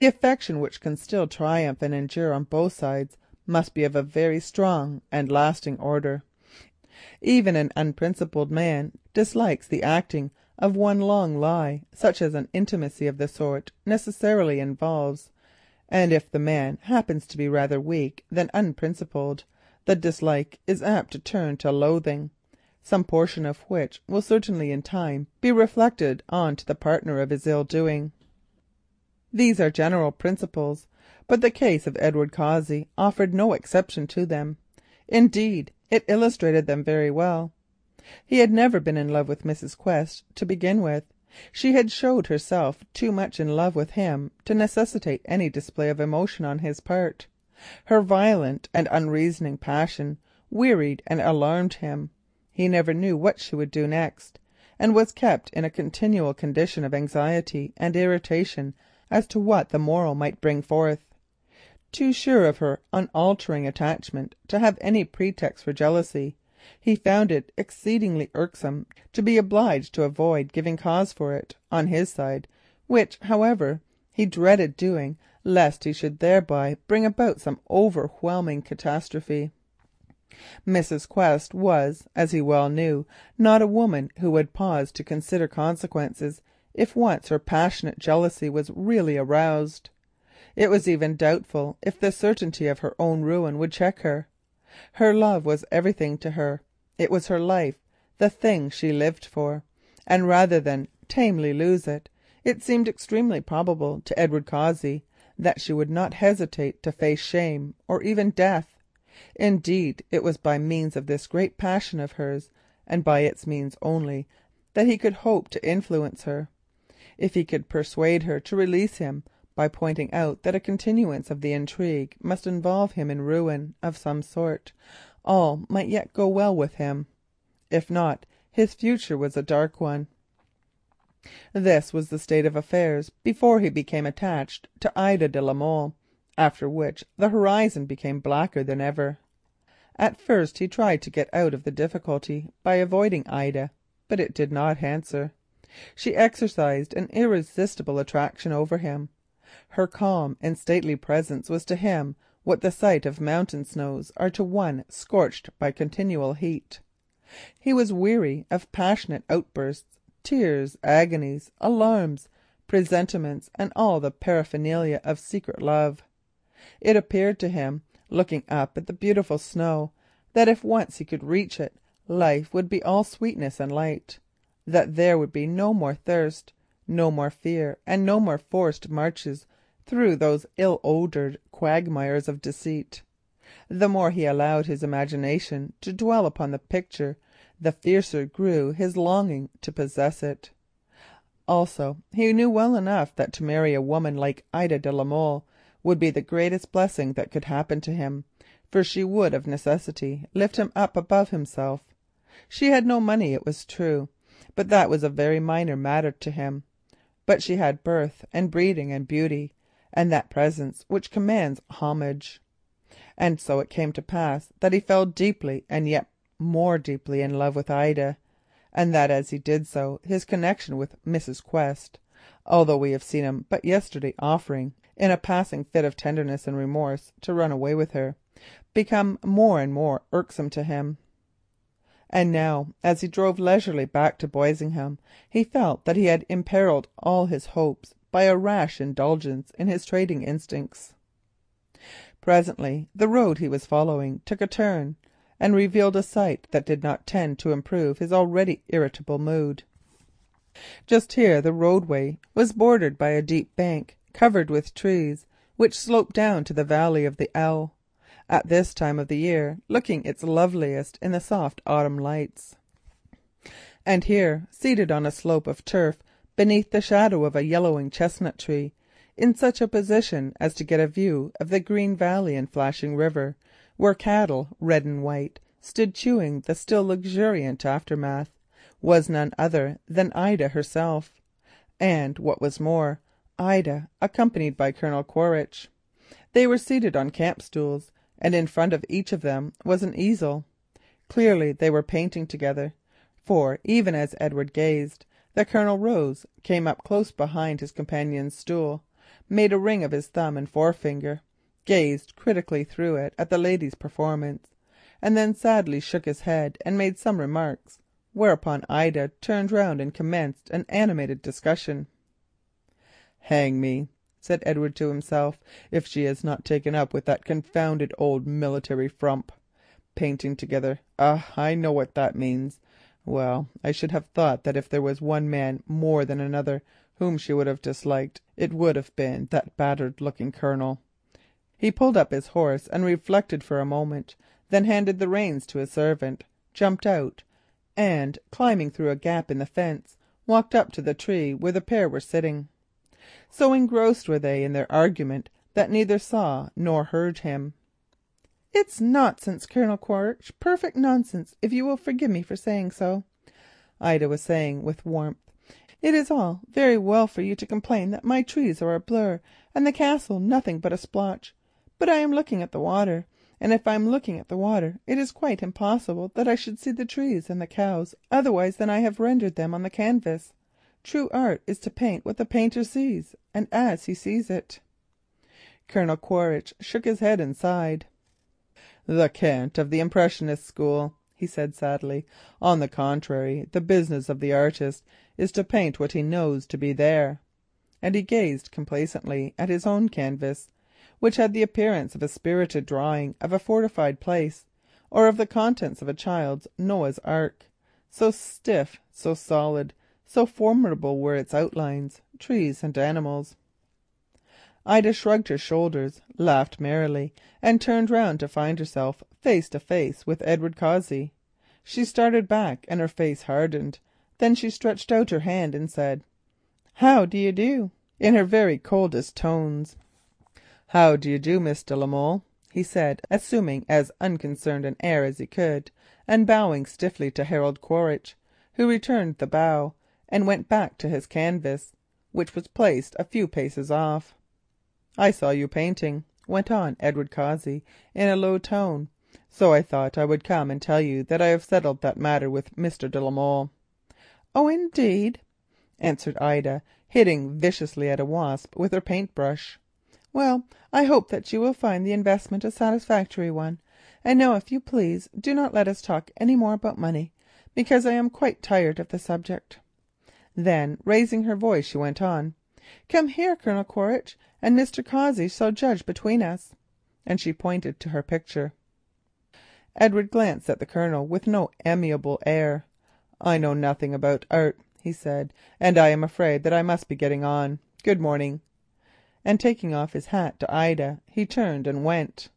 The affection which can still triumph and endure on both sides must be of a very strong and lasting order. Even an unprincipled man dislikes the acting of one long lie, such as an intimacy of the sort necessarily involves, and if the man happens to be rather weak than unprincipled, the dislike is apt to turn to loathing, some portion of which will certainly in time be reflected on to the partner of his ill doing. These are general principles, but the case of Edward Cossey offered no exception to them. Indeed, it illustrated them very well. He had never been in love with Mrs. Quest to begin with. She had showed herself too much in love with him to necessitate any display of emotion on his part. Her violent and unreasoning passion wearied and alarmed him. He never knew what she would do next, and was kept in a continual condition of anxiety and irritation as to what the morrow might bring forth. Too sure of her unaltering attachment to have any pretext for jealousy, he found it exceedingly irksome to be obliged to avoid giving cause for it on his side, which, however, he dreaded doing lest he should thereby bring about some overwhelming catastrophe. Mrs. Quest was, as he well knew, not a woman who would pause to consider consequences if once her passionate jealousy was really aroused. It was even doubtful if the certainty of her own ruin would check her. Her love was everything to her. It was her life, the thing she lived for, and rather than tamely lose it, it seemed extremely probable to Edward Cossey that she would not hesitate to face shame or even death. Indeed, it was by means of this great passion of hers, and by its means only, that he could hope to influence her. If he could persuade her to release him by pointing out that a continuance of the intrigue must involve him in ruin of some sort, all might yet go well with him. If not, his future was a dark one. This was the state of affairs before he became attached to Ida de la Molle, after which the horizon became blacker than ever. At first he tried to get out of the difficulty by avoiding Ida, but it did not answer. She exercised an irresistible attraction over him. Her calm and stately presence was to him what the sight of mountain snows are to one scorched by continual heat. He was weary of passionate outbursts, tears, agonies, alarms, presentiments, and all the paraphernalia of secret love. It appeared to him, looking up at the beautiful snow, that if once he could reach it, life would be all sweetness and light, that there would be no more thirst, no more fear, and no more forced marches through those ill-odoured quagmires of deceit. The more he allowed his imagination to dwell upon the picture, the fiercer grew his longing to possess it. Also, he knew well enough that to marry a woman like Ida de la Molle would be the greatest blessing that could happen to him, for she would of necessity lift him up above himself. She had no money, it was true, but that was a very minor matter to him. But she had birth and breeding and beauty, and that presence which commands homage. And so it came to pass that he fell deeply and yet more deeply in love with Ida, and that as he did so his connection with Mrs. Quest, although we have seen him but yesterday offering, in a passing fit of tenderness and remorse, to run away with her, become more and more irksome to him. And now, as he drove leisurely back to Boisingham, he felt that he had imperilled all his hopes by a rash indulgence in his trading instincts. Presently the road he was following took a turn, and revealed a sight that did not tend to improve his already irritable mood. Just here the roadway was bordered by a deep bank covered with trees, which sloped down to the valley of the Elle, at this time of the year looking its loveliest in the soft autumn lights. And here, seated on a slope of turf beneath the shadow of a yellowing chestnut tree, in such a position as to get a view of the green valley and flashing river, where cattle, red and white, stood chewing the still luxuriant aftermath, was none other than Ida herself, and what was more, Ida accompanied by Colonel Quaritch. They were seated on camp stools, and in front of each of them was an easel. Clearly they were painting together, for even as Edward gazed, the Colonel rose, came up close behind his companion's stool, made a ring of his thumb and forefinger, gazed critically through it at the lady's performance, and then sadly shook his head and made some remarks, whereupon Ida turned round and commenced an animated discussion. "Hang me," said Edward to himself, "if she has not taken up with that confounded old military frump. Painting together. Ah, I know what that means. Well, I should have thought that if there was one man more than another whom she would have disliked, it would have been that battered-looking Colonel." He pulled up his horse and reflected for a moment, then handed the reins to his servant, jumped out, and climbing through a gap in the fence, walked up to the tree where the pair were sitting. So engrossed were they in their argument that neither saw nor heard him. "It's nonsense, Colonel Quaritch, perfect nonsense, if you will forgive me for saying so," Ida was saying with warmth. "It is all very well for you to complain that my trees are a blur and the castle nothing but a splotch, but I am looking at the water, and if I am looking at the water it is quite impossible that I should see the trees and the cows otherwise than I have rendered them on the canvas. True art is to paint what the painter sees, and as he sees it." Colonel Quaritch shook his head and sighed. "The cant of the impressionist school," he said sadly. "On the contrary, the business of the artist is to paint what he knows to be there," and he gazed complacently at his own canvas, which had the appearance of a spirited drawing of a fortified place, or of the contents of a child's Noah's Ark. So stiff, so solid, so formidable were its outlines, trees and animals. Ida shrugged her shoulders, laughed merrily, and turned round to find herself face to face with Edward Cossey. She started back and her face hardened. Then she stretched out her hand and said, "How do you do?" in her very coldest tones. "How do you do, Miss de la Molle?" he said, assuming as unconcerned an air as he could, and bowing stiffly to Harold Quaritch, who returned the bow and went back to his canvas, which was placed a few paces off. "I saw you painting," went on Edward Cossey in a low tone, "so I thought I would come and tell you that I have settled that matter with Mr. de la Molle." "Oh, indeed," answered Ida, hitting viciously at a wasp with her paintbrush. "Well, I hope that you will find the investment a satisfactory one. And now, if you please, do not let us talk any more about money, because I am quite tired of the subject." Then, raising her voice, she went on, "Come here, Colonel Quaritch, and Mr. Cossey shall judge between us," and she pointed to her picture. Edward glanced at the Colonel with no amiable air. "I know nothing about art," he said, "and I am afraid that I must be getting on. Good morning," and taking off his hat to Ida, he turned and went.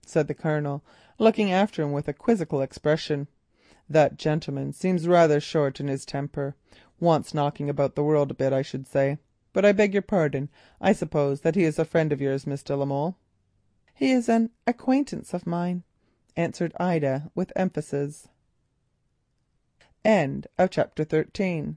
Said the Colonel, looking after him with a quizzical expression. "That gentleman seems rather short in his temper. Wants knocking about the world a bit, I should say. But I beg your pardon, I suppose that he is a friend of yours, Miss de la Molle?" "He is an acquaintance of mine," answered Ida with emphasis. Chapter 13